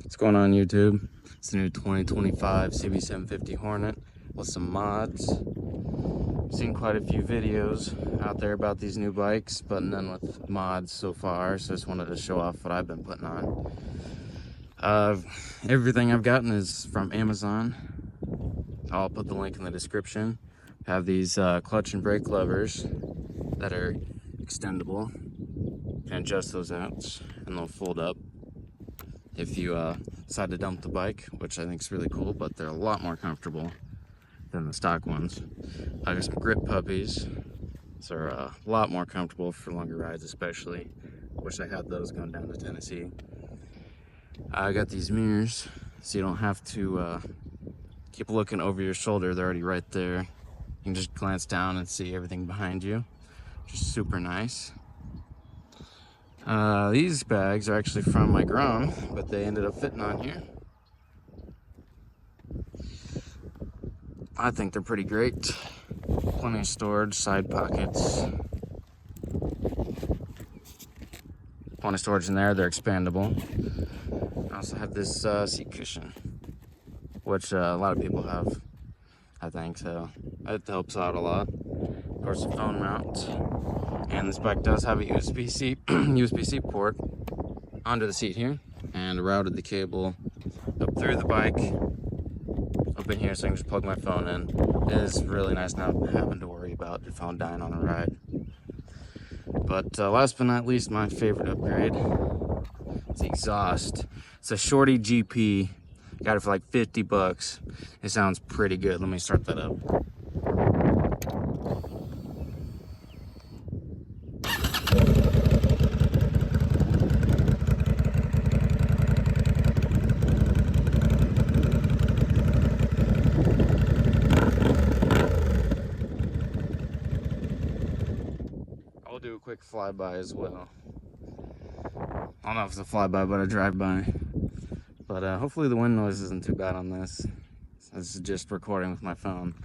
What's going on YouTube? It's the new 2025 CB750 Hornet with some mods. I've seen quite a few videos out there about these new bikes, but none with mods so far, so I just wanted to show off what I've been putting on. Everything I've gotten is from Amazon. I'll put the link in the description. I have these clutch and brake levers that are extendable. You can adjust those out and they'll fold up if you decide to dump the bike, which I think is really cool, but they're a lot more comfortable than the stock ones. I got some grip puppies. These are a lot more comfortable for longer rides, especially. Wish I had those going down to Tennessee. I got these mirrors, so you don't have to keep looking over your shoulder. They're already right there. You can just glance down and see everything behind you, which is super nice. These bags are actually from my GROM, but they ended up fitting on here. I think they're pretty great. Plenty of storage, side pockets. Plenty of storage in there, they're expandable. I also have this seat cushion, which a lot of people have, I think, so it helps out a lot. Of course, a phone mount. And this bike does have a USB-C port onto the seat here, and routed the cable up through the bike, up in here, so I can just plug my phone in. It is really nice not having to worry about your phone dying on a ride. But last but not least, my favorite upgrade is the exhaust. It's a Shorty GP. Got it for like 50 bucks. It sounds pretty good. Let me start that up. I'll do a quick flyby as well. I don't know if it's a flyby, but a drive-by. But hopefully the wind noise isn't too bad on this. This is just recording with my phone.